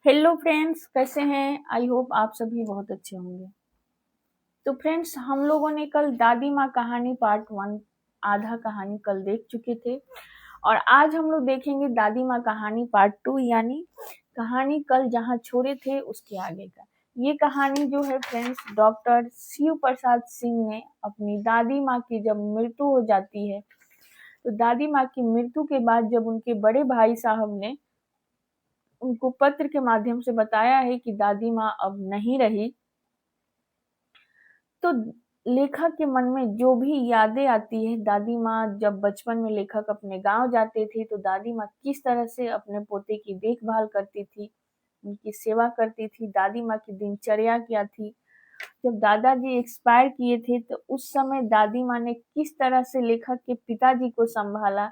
Hello friends, कैसे हैं? I hope आप सभी बहुत अच्छे होंगे। तो फ्रेंड्स, हम लोगों ने कल दादी माँ कहानी पार्ट 1 आधा कहानी कल देख चुके थे और आज हम लोग देखेंगे दादी माँ कहानी पार्ट 2 यानी कहानी कल जहाँ छोड़े थे उसके आगे का। ये कहानी जो है फ्रेंड्स, डॉक्टर शिव प्रसाद सिंह ने अपनी दादी माँ की जब मृत्यु हो जाती है तो दादी माँ की मृत्यु के बाद जब उनके बड़े भाई साहब ने उनको पत्र के माध्यम से बताया है कि दादी माँ अब नहीं रही, तो लेखक के मन में जो भी यादें आती है, दादी माँ जब बचपन में लेखक अपने गांव जाते थे तो दादी माँ किस तरह से अपने पोते की देखभाल करती थी, उनकी सेवा करती थी, दादी माँ की दिनचर्या क्या थी। जब दादाजी एक्सपायर किए थे तो उस समय दादी माँ ने किस तरह से लेखक के पिताजी को संभाला,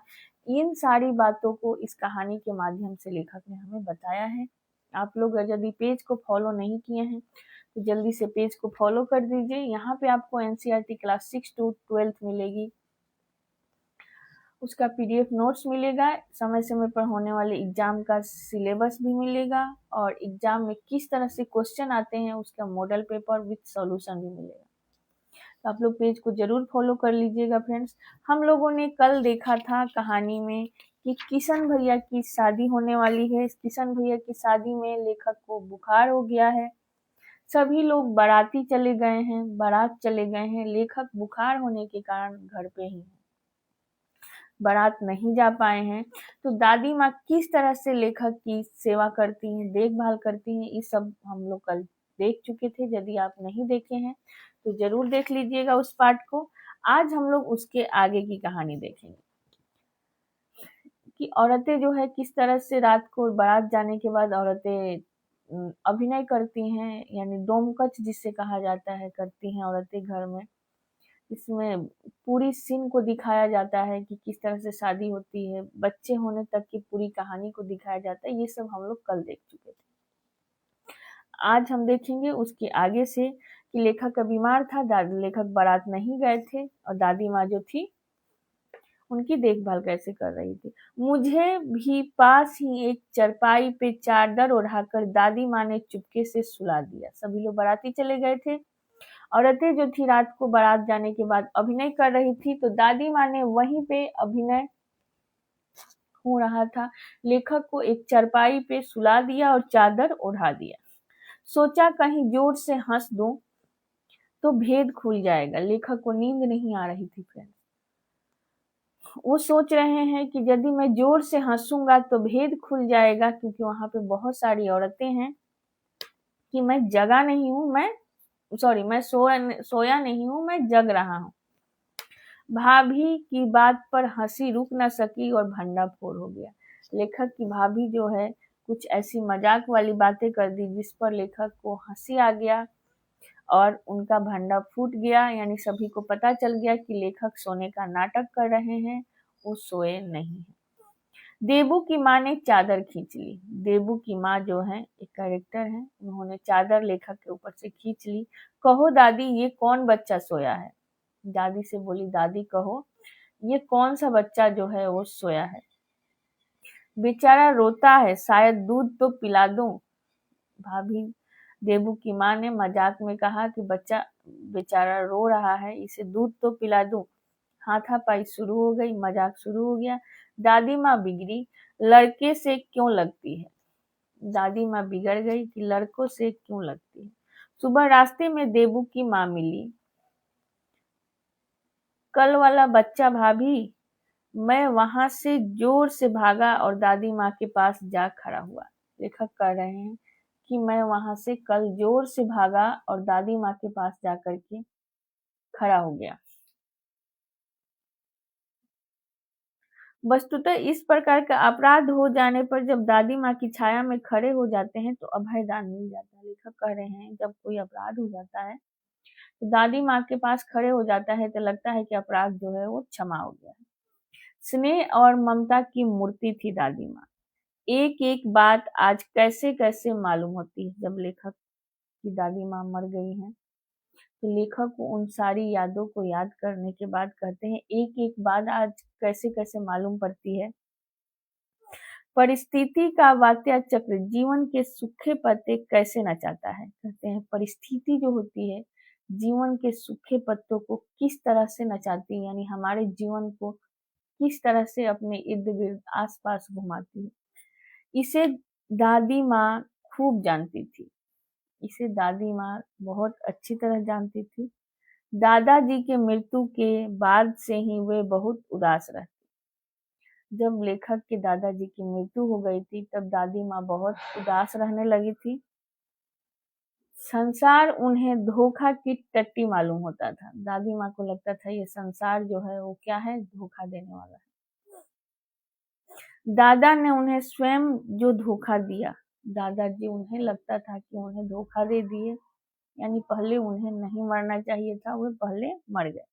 इन सारी बातों को इस कहानी के माध्यम से लेखक ने हमें बताया है। आप लोग यदि पेज को फॉलो नहीं किए हैं तो जल्दी से पेज को फॉलो कर दीजिए। यहाँ पे आपको एनसीईआरटी क्लास 6 to 12 मिलेगी, उसका पीडीएफ नोट्स मिलेगा, समय समय पर होने वाले एग्जाम का सिलेबस भी मिलेगा और एग्जाम में किस तरह से क्वेश्चन आते हैं उसका मॉडल पेपर विथ सॉल्यूशन भी मिलेगा। तो आप लोग पेज को जरूर फॉलो कर लीजिएगा फ्रेंड्स। हम लोगों ने कल देखा था कहानी में कि किशन भैया की शादी होने वाली है। किशन भैया की शादी में लेखक को बुखार हो गया है, सभी लोग बाराती चले गए हैं, बारात चले गए हैं, लेखक बुखार होने के कारण घर पे ही है, बारात नहीं जा पाए हैं। तो दादी माँ किस तरह से लेखक की सेवा करती हैं, देखभाल करती हैं, ये सब हम लोग कल देख चुके थे। यदि आप नहीं देखे हैं तो जरूर देख लीजिएगा उस पार्ट को। आज हम लोग उसके आगे की कहानी देखेंगे कि औरतें जो है किस तरह से रात को बारात जाने के बाद औरतें अभिनय करती हैं, यानी डोमकच जिसे कहा जाता है, करती हैं औरतें घर में। इसमें पूरी सीन को दिखाया जाता है कि किस तरह से शादी होती है, बच्चे होने तक की पूरी कहानी को दिखाया जाता है। ये सब हम लोग कल देख चुके थे। आज हम देखेंगे उसके आगे से कि लेखक का बीमार था, लेखक बारात नहीं गए थे और दादी माँ जो थी उनकी देखभाल कैसे कर रही थी। मुझे भी पास ही एक चरपाई पे चादर ओढ़ाकर दादी माँ ने चुपके से सुला दिया। सभी लोग बाराती चले गए थे, औरतें जो थी रात को बारात जाने के बाद अभिनय कर रही थी, तो दादी माँ ने वहीं पे अभिनय हो रहा था, लेखक को एक चरपाई पे सुला दिया और चादर ओढ़ा दिया। सोचा कहीं जोर से हंस दूं तो भेद खुल जाएगा। लेखक को नींद नहीं आ रही थी फ्रेंड्स, वो सोच रहे हैं कि यदि मैं जोर से हंसूंगा तो भेद खुल जाएगा, क्योंकि वहां पे बहुत सारी औरतें हैं, कि मैं जगा नहीं हूं, मैं सोया नहीं हूं, मैं जग रहा हूं। भाभी की बात पर हंसी रुक न सकी और भंडाफोड़ हो गया। लेखक की भाभी जो है कुछ ऐसी मजाक वाली बातें कर दी जिस पर लेखक को हंसी आ गया और उनका भंडा फूट गया, यानी सभी को पता चल गया कि लेखक सोने का नाटक कर रहे हैं, वो सोए नहीं है। देबू की माँ ने चादर खींच ली। देबू की माँ जो है एक कैरेक्टर है, उन्होंने चादर लेखक के ऊपर से खींच ली। कहो दादी, ये कौन बच्चा सोया है? दादी से बोली, दादी कहो ये कौन सा बच्चा जो है वो सोया है? बेचारा रोता है, शायद दूध तो पिला दूं। भाभी देबू की माँ ने मजाक में कहा कि बच्चा बेचारा रो रहा है, इसे दूध तो पिला दूं। हाथापाई शुरू हो गई, मजाक शुरू हो गया। दादी माँ बिगड़ी, लड़के से क्यों लगती है? दादी माँ बिगड़ गई कि लड़कों से क्यों लगती है। सुबह रास्ते में देबू की माँ मिली। कल वाला बच्चा भाभी। मैं वहां से जोर से भागा और दादी माँ के पास जा खड़ा हुआ। लेखक कह रहे हैं कि मैं वहां से कल जोर से भागा और दादी माँ के पास जाकर के खड़ा हो गया। वस्तुतः इस प्रकार का अपराध हो जाने पर जब दादी माँ की छाया में खड़े हो जाते हैं तो अभयदान मिल जाता है। लेखक कह रहे हैं जब कोई अपराध हो जाता है तो दादी माँ के पास खड़े हो जाता है तो लगता है कि अपराध जो है वो क्षमा हो गया है। स्नेह और ममता की मूर्ति थी दादी माँ। एक एक बात आज कैसे कैसे मालूम होती है। जब लेखक की दादी माँ मर गई हैं तो लेखक को उन सारी यादों को याद करने के बाद कहते हैं एक एक बात आज कैसे कैसे मालूम पड़ती है। परिस्थिति का वात्या चक्र जीवन के सूखे पत्ते कैसे नचाता है। कहते हैं परिस्थिति जो होती है जीवन के सूखे पत्तों को किस तरह से नचाती है, यानी हमारे जीवन को किस तरह से अपने इर्द गिर्द आस पास घुमाती है। इसे दादी माँ खूब जानती थी, इसे दादी माँ बहुत अच्छी तरह जानती थी। दादाजी के मृत्यु के बाद से ही वे बहुत उदास रहती। जब लेखक के दादाजी की मृत्यु हो गई थी तब दादी माँ बहुत उदास रहने लगी थी। संसार उन्हें धोखा की टट्टी मालूम होता था। दादी माँ को लगता था ये संसार जो है वो क्या है, धोखा देने वाला है। दादा ने उन्हें स्वयं जो धोखा दिया, दादाजी उन्हें लगता था कि उन्हें धोखा दे दिए, यानी पहले उन्हें नहीं मरना चाहिए था, वे पहले मर गए।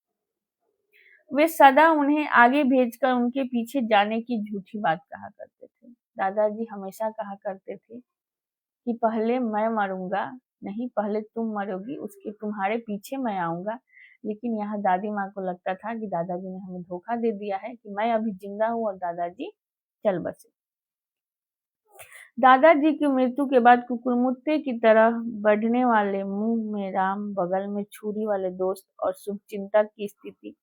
वे सदा उन्हें आगे भेजकर उनके पीछे जाने की झूठी बात कहा करते थे। दादाजी हमेशा कहा करते थे कि पहले मैं मरूंगा, नहीं पहले तुम मरोगी, उसके तुम्हारे पीछे मैं आऊंगा। लेकिन यहाँ दादी माँ को लगता था कि दादाजी ने हमें धोखा दे दिया है कि मैं अभी जिंदा हूँ और दादाजी चल बसे। दादाजी की मृत्यु के बाद कुकुरमुत्ते की तरह बढ़ने वाले मुंह में राम, बगल में छुरी वाले दोस्त और शुभचिंतक की स्थिति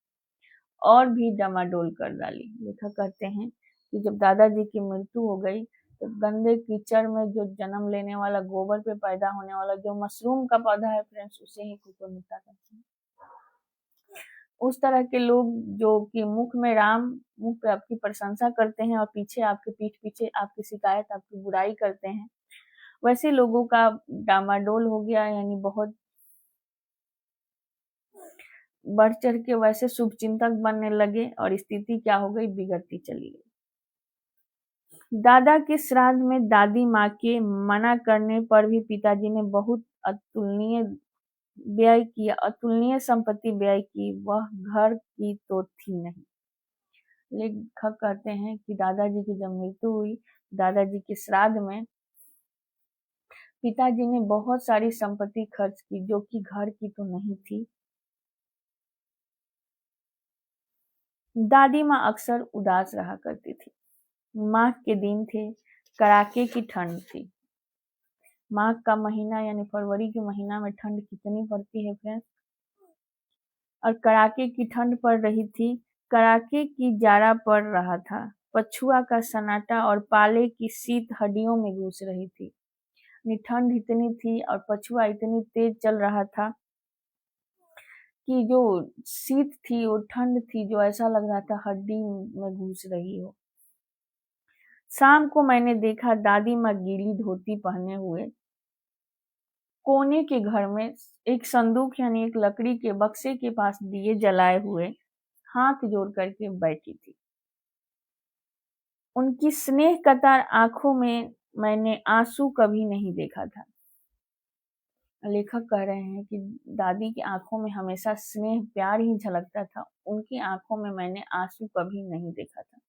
और भी डामाडोल कर डाली। लेखक कहते हैं कि जब दादाजी की मृत्यु हो गई तो गंदे कीचड़ में जो जन्म लेने वाला, गोबर पे पैदा होने वाला जो मशरूम का पौधा है फ्रेंड्स, उसे ही कुकुरमुत्ता कहते हैं। उस तरह के लोग जो कि मुख में राम, मुंह पे आपकी प्रशंसा करते हैं और पीछे आपके पीठ पीछे आपकी शिकायत, आपकी बुराई करते हैं, वैसे लोगों का डामाडोल हो गया, यानी बहुत बढ़ चढ़ के वैसे शुभचिंतक बनने लगे और स्थिति क्या हो गई, बिगड़ती चली गई। दादा के श्राद्ध में दादी माँ के मना करने पर भी पिताजी ने बहुत अतुलनीय व्यय किया, अतुलनीय संपत्ति व्यय की, वह घर की तो थी नहीं। लेखक कहते हैं कि दादाजी की जब मृत्यु हुई, दादाजी के श्राद्ध में पिताजी ने बहुत सारी संपत्ति खर्च की जो कि घर की तो नहीं थी। दादी माँ अक्सर उदास रहा करती थी। माघ के दिन थे, कड़ाके की ठंड थी। माघ का महीना यानी फरवरी के महीना में ठंड कितनी पड़ती है फ्रेंड्स, और कड़ाके की ठंड पड़ रही थी। कड़ाके की जाड़ा पड़ रहा था। पछुआ का सन्नाटा और पाले की शीत हड्डियों में घुस रही थी। ठंड इतनी थी और पछुआ इतनी तेज चल रहा था कि जो शीत थी, वो ठंड थी, जो ऐसा लग रहा था हड्डी में घुस रही हो। शाम को मैंने देखा दादी माँ गीली धोती पहने हुए कोने के घर में एक संदूक यानी एक लकड़ी के बक्से के पास दिए जलाए हुए हाथ जोड़ करके बैठी थी। उनकी स्नेह कतार आंखों में मैंने आंसू कभी नहीं देखा था। लेखक कह रहे हैं कि दादी की आंखों में हमेशा स्नेह प्यार ही झलकता था, उनकी आंखों में मैंने आंसू कभी नहीं देखा था।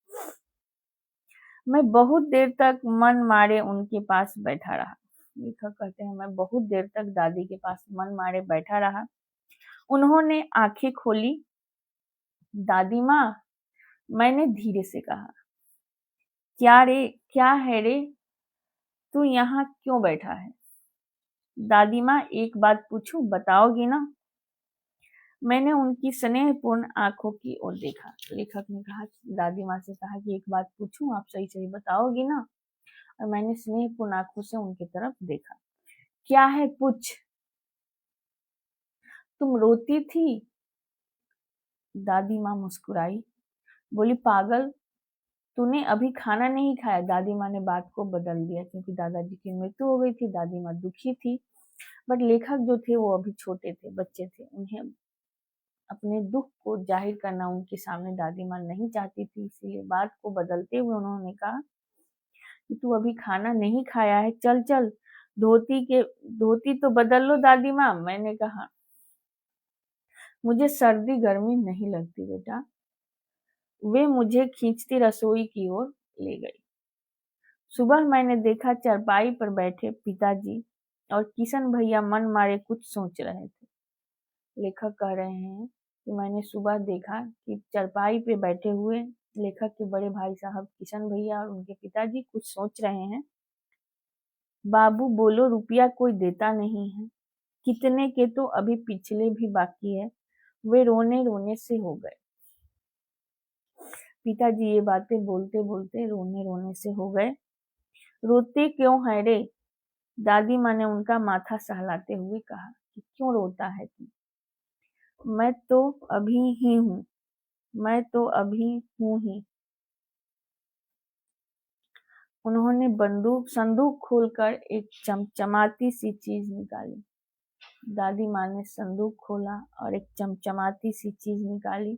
मैं बहुत देर तक मन मारे उनके पास बैठा रहा। लेखक कहते हैं मैं बहुत देर तक दादी के पास मन मारे बैठा रहा। उन्होंने आंखें खोली। दादी माँ, मैंने धीरे से कहा, क्या रे, क्या है रे, तू यहाँ क्यों बैठा है? दादी माँ, एक बात पूछूं, बताओगी ना? मैंने उनकी स्नेहपूर्ण आंखों की ओर देखा। लेखक ने कहा, दादी माँ से कहा कि एक बात पूछूं, आप सही सही बताओगी ना? और मैंने स्नेहपूर्ण आंखों से उनकी तरफ देखा। क्या है, पूछ। तुम रोती थी? दादी माँ मुस्कुराई, बोली, पागल, तूने अभी खाना नहीं खाया। दादी माँ ने बात को बदल दिया क्योंकि दादाजी की मृत्यु हो गई थी। दादी माँ दुखी थी, बट लेखक जो थे वो अभी छोटे थे, बच्चे थे, उन्हें अपने दुख को जाहिर करना उनके सामने दादी माँ नहीं चाहती थी। इसीलिए बात को बदलते हुए उन्होंने कहा कि तू अभी खाना नहीं खाया है, चल चल धोती तो बदल लो। दादी माँ, मैंने कहा, मुझे सर्दी गर्मी नहीं लगती बेटा। वे मुझे खींचती रसोई की ओर ले गई। सुबह मैंने देखा चारपाई पर बैठे पिताजी और किशन भैया मन मारे कुछ सोच रहे थे। लेखक कह रहे हैं कि मैंने सुबह देखा कि चारपाई पे बैठे हुए लेखक के बड़े भाई साहब किशन भैया और उनके पिताजी कुछ सोच रहे हैं। बाबू बोलो, रुपया कोई देता नहीं है, कितने के तो अभी पिछले भी बाकी है। वे रोने रोने से हो गए। पिताजी ये बातें बोलते बोलते रोने रोने से हो गए। रोते क्यों है रे? दादी माँ ने उनका माथा सहलाते हुए कहा कि क्यों रोता है तू? मैं तो अभी ही हूँ, मैं तो अभी हूँ ही। उन्होंने संदूक खोलकर एक चमचमाती सी चीज निकाली। दादी माँ ने संदूक खोला और एक चमचमाती सी चीज निकाली।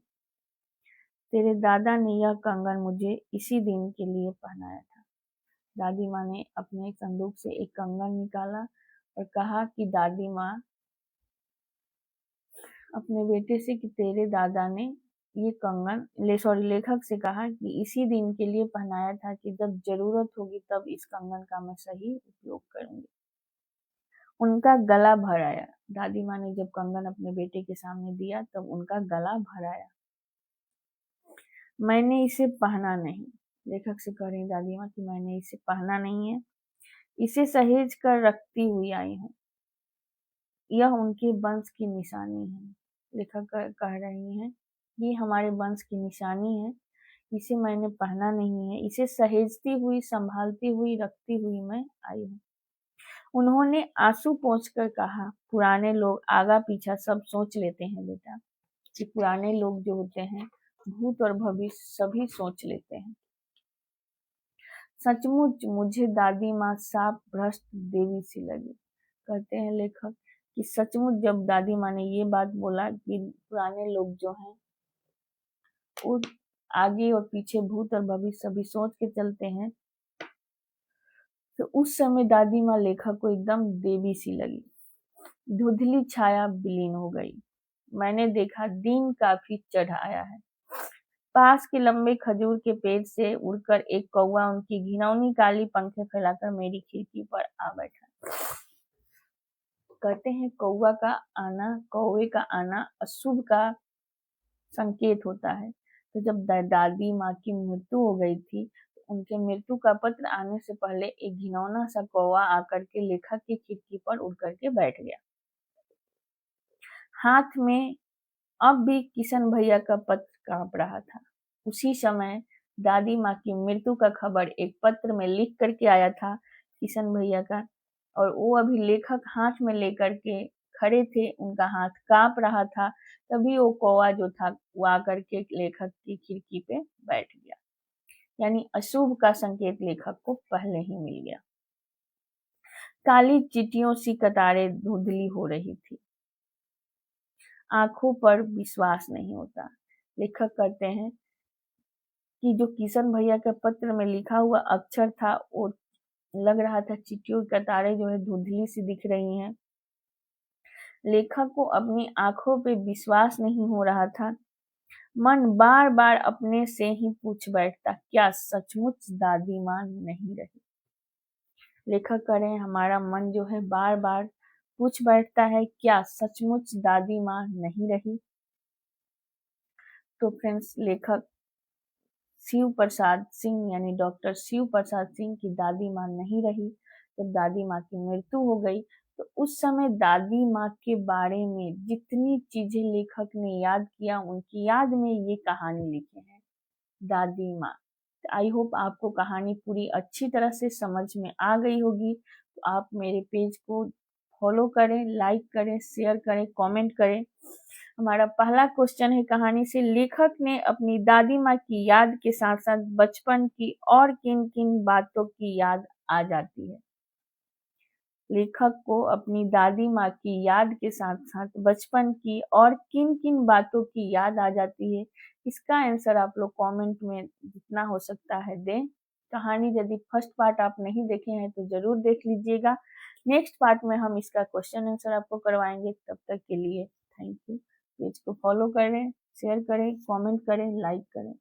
तेरे दादा ने यह कंगन मुझे इसी दिन के लिए पहनाया था। दादी माँ ने अपने संदूक से एक कंगन निकाला और कहा कि दादी माँ अपने बेटे से कि तेरे दादा ने ये कंगन लेखक से कहा कि इसी दिन के लिए पहनाया था कि जब जरूरत होगी तब इस कंगन का मैं सही उपयोग करूंगी। उनका गला भर आया। दादी माँ ने जब कंगन अपने बेटे के सामने दिया तब उनका गला भर आया। मैंने इसे पहना नहीं, लेखक से कह रही दादी माँ कि मैंने इसे पहना नहीं है, इसे सहेज कर रखती हुई आई हूँ। यह उनके वंश की निशानी है। लेखक कह रही हैं ये हमारे वंश की निशानी है, इसे मैंने पहना नहीं है, इसे सहेजती हुई, संभालती हुई, रखती हुई मैं आई हूँ। उन्होंने आंसू पोंछकर कहा, पुराने लोग आगा पीछा सब सोच लेते हैं बेटा, कि पुराने लोग जो होते हैं भूत और भविष्य सभी सोच लेते हैं। सचमुच मुझे दादी माँ साफ भ्रष्ट देवी सी लगी। कहते हैं लेखक कि सचमुच जब दादी माँ ने ये बात बोला कि पुराने लोग जो हैं वो आगे और पीछे भूत और भविष्य सभी सोच के चलते हैं, तो उस समय दादी माँ लेखक को एकदम देवी सी लगी। धुंधली छाया विलीन हो गई। मैंने देखा दिन काफी चढ़ आया है। पास के लंबे खजूर के पेड़ से उड़कर एक कौवा उनकी घिनौनी काली पंखे फैलाकर मेरी खिड़की पर आ बैठा। कहते हैं कौवे का आना अशुभ का संकेत होता है। तो जब दादी माँ की मृत्यु हो गई थी, तो उनके मृत्यु का पत्र आने से पहले एक घिनौना सा कौवा आकर के लेखक की खिड़की पर उड़ करके बैठ गया। हाथ में अब भी किशन भैया का पत्र कांप रहा था। उसी समय दादी माँ की मृत्यु का खबर एक पत्र में लिख करके आया था किशन भैया का, और वो अभी लेखक हाथ में लेकर के खड़े थे, उनका हाथ कांप रहा था। तभी वो कौवा जो था वो आकर के लेखक की खिड़की पे बैठ गया। यानी अशुभ का संकेत लेखक को पहले ही मिल गया। काली चींटियों सी कतारें धुंधली हो रही थी। आंखों पर विश्वास नहीं होता। लेखक कहते हैं कि जो किशन भैया के पत्र में लिखा हुआ अक्षर था वो लग रहा था चींटियों की कतारें जो है धुंधली सी दिख रही हैं। लेखक को अपनी आंखों पे विश्वास नहीं हो रहा था। मन बार बार अपने से ही पूछ बैठता, क्या सचमुच दादी माँ नहीं रही? लेखक कह रहे हैं हमारा मन जो है बार बार पूछ बैठता है, क्या सचमुच दादी माँ नहीं रही? तो फ्रेंड्स, लेखक शिव प्रसाद सिंह यानी डॉक्टर शिव प्रसाद सिंह की दादी माँ नहीं रही। जब दादी माँ की मृत्यु हो गई तो उस समय दादी माँ के बारे में जितनी चीजें लेखक ने याद किया, उनकी याद में ये कहानी लिखे हैं दादी माँ। आई होप आपको कहानी पूरी अच्छी तरह से समझ में आ गई होगी। तो आप मेरे पेज को फॉलो करें, लाइक करें, शेयर करें, कमेंट करें। हमारा पहला क्वेश्चन है, कहानी से लेखक ने अपनी दादी माँ की याद के साथ साथ बचपन की और किन किन बातों की याद आ जाती है? लेखक को अपनी दादी माँ की याद के साथ साथ बचपन की और किन किन बातों की याद आ जाती है? इसका आंसर आप लोग कमेंट में जितना हो सकता है दें। कहानी यदि फर्स्ट पार्ट आप नहीं देखे हैं तो जरूर देख लीजिएगा। नेक्स्ट पार्ट में हम इसका क्वेश्चन आंसर आपको करवाएंगे। तब तक के लिए थैंक यू। पेज को फॉलो करें, शेयर करें, कमेंट करें, लाइक करें।